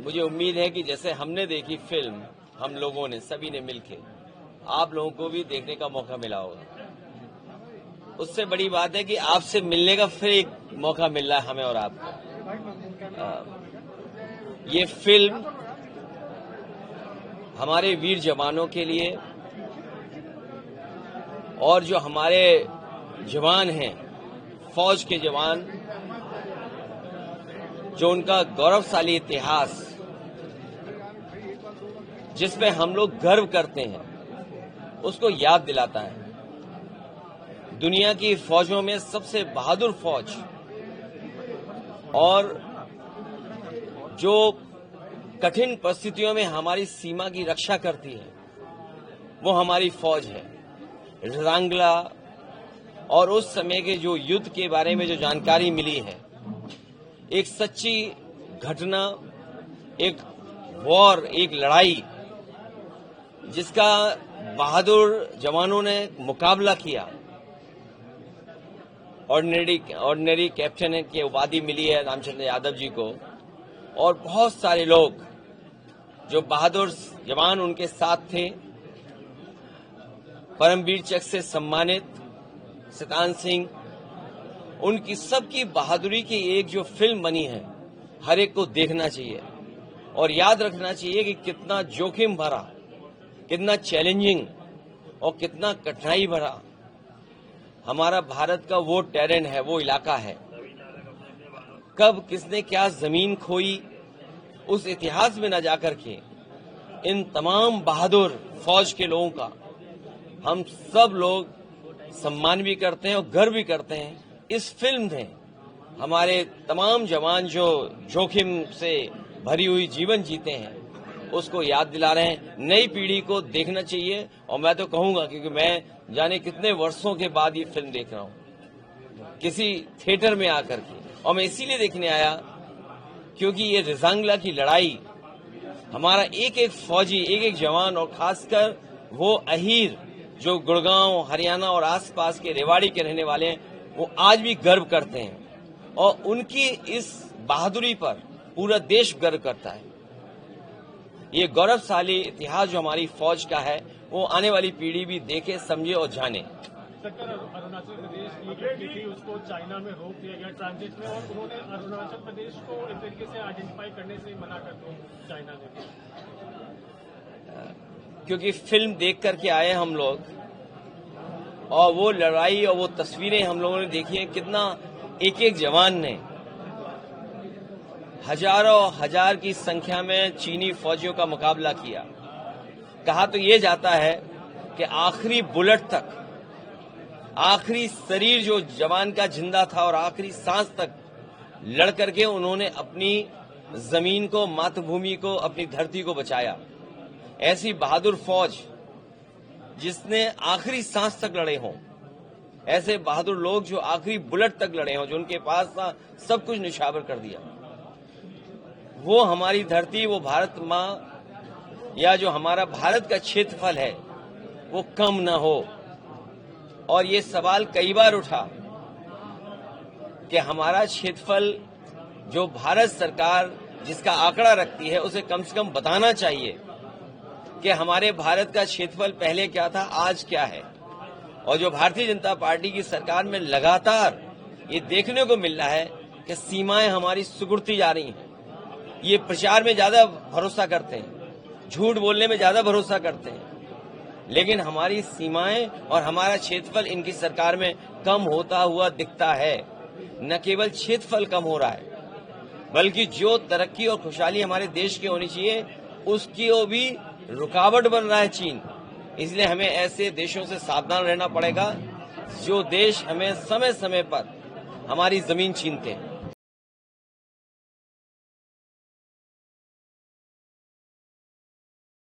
मुझे उम्मीद है कि जैसे हमने देखी फिल्म, हम लोगों ने सभी ने मिलके, आप लोगों को भी देखने का मौका मिला होगा। उससे बड़ी बात है कि आपसे मिलने का फिर एक मौका मिल रहा है हमें और आपको। ये फिल्म हमारे वीर जवानों के लिए और जो हमारे जवान हैं, फौज के जवान, जो उनका गौरवशाली इतिहास जिसपे हम लोग गर्व करते हैं, उसको याद दिलाता है। दुनिया की फौजों में सबसे बहादुर फौज और जो कठिन परिस्थितियों में हमारी सीमा की रक्षा करती है, वो हमारी फौज है। रंगला और उस समय के जो युद्ध के बारे में जो जानकारी मिली है, एक सच्ची घटना, एक वॉर, एक लड़ाई जिसका बहादुर जवानों ने मुकाबला किया। ऑर्डिनरी कैप्टन की उपाधि मिली है रामचंद्र यादव जी को, और बहुत सारे लोग जो बहादुर जवान उनके साथ थे। परमवीर चक्र से सम्मानित सितान सिंह, उनकी सबकी बहादुरी की एक जो फिल्म बनी है, हर एक को देखना चाहिए और याद रखना चाहिए कि कितना जोखिम भरा, कितना चैलेंजिंग और कितना कठिनाई भरा हमारा भारत का वो टेरेन है, वो इलाका है। कब किसने क्या जमीन खोई, उस इतिहास में न जाकर के इन तमाम बहादुर फौज के लोगों का हम सब लोग सम्मान भी करते हैं और गर्व भी करते हैं। इस फिल्म ने हमारे तमाम जवान जो जोखिम से भरी हुई जीवन जीते हैं, उसको याद दिला रहे हैं। नई पीढ़ी को देखना चाहिए, और मैं तो कहूंगा, क्योंकि मैं जाने कितने वर्षों के बाद ये फिल्म देख रहा हूं किसी थिएटर में आकर के, और मैं इसीलिए देखने आया क्योंकि ये रिजांगला की लड़ाई हमारा एक एक फौजी, एक एक जवान, और खासकर वो अहीर जो गुड़गांव, हरियाणा और आसपास के रेवाड़ी के रहने वाले हैं, वो आज भी गर्व करते हैं और उनकी इस बहादुरी पर पूरा देश गर्व करता है। ये गौरवशाली इतिहास जो हमारी फौज का है, वो आने वाली पीढ़ी भी देखे, समझे और जाने। अरुणाचल प्रदेश की एक लड़की थी, उसको चाइना में रोक दिया गया ट्रांजिट में, और उन्होंने अरुणाचल प्रदेश को एक तरीके से आइडेंटिफाई करने से मना कर दिया चाइना ने। क्योंकि फिल्म देख करके आए हम लोग, और वो लड़ाई और वो तस्वीरें हम लोगों ने देखी है, कितना एक एक जवान ने हजारों हजार की संख्या में चीनी फौजियों का मुकाबला किया। कहा तो ये जाता है कि आखिरी बुलेट तक, आखिरी शरीर जो जवान का जिंदा था और आखिरी सांस तक लड़ करके उन्होंने अपनी जमीन को, मातृभूमि को, अपनी धरती को बचाया। ऐसी बहादुर फौज जिसने आखिरी सांस तक लड़े हों, ऐसे बहादुर लोग जो आखिरी बुलेट तक लड़े हों, जो उनके पास था सब कुछ निछावर कर दिया, वो हमारी धरती, वो भारत माँ, या जो हमारा भारत का क्षेत्रफल है, वो कम न हो। और ये सवाल कई बार उठा कि हमारा क्षेत्रफल जो भारत सरकार जिसका आंकड़ा रखती है, उसे कम से कम बताना चाहिए कि हमारे भारत का क्षेत्रफल पहले क्या था, आज क्या है। और जो भारतीय जनता पार्टी की सरकार में लगातार ये देखने को मिल रहा है कि सीमाएं हमारी सिकुड़ती जा रही हैं। ये प्रचार में ज्यादा भरोसा करते हैं, झूठ बोलने में ज्यादा भरोसा करते हैं, लेकिन हमारी सीमाएं और हमारा क्षेत्रफल इनकी सरकार में कम होता हुआ दिखता है। न केवल क्षेत्रफल कम हो रहा है, बल्कि जो तरक्की और खुशहाली हमारे देश की होनी चाहिए, उसकी वो भी रुकावट बन रहा है चीन। इसलिए हमें ऐसे देशों से सावधान रहना पड़ेगा जो देश हमें समय समय पर हमारी जमीन छीनते हैं।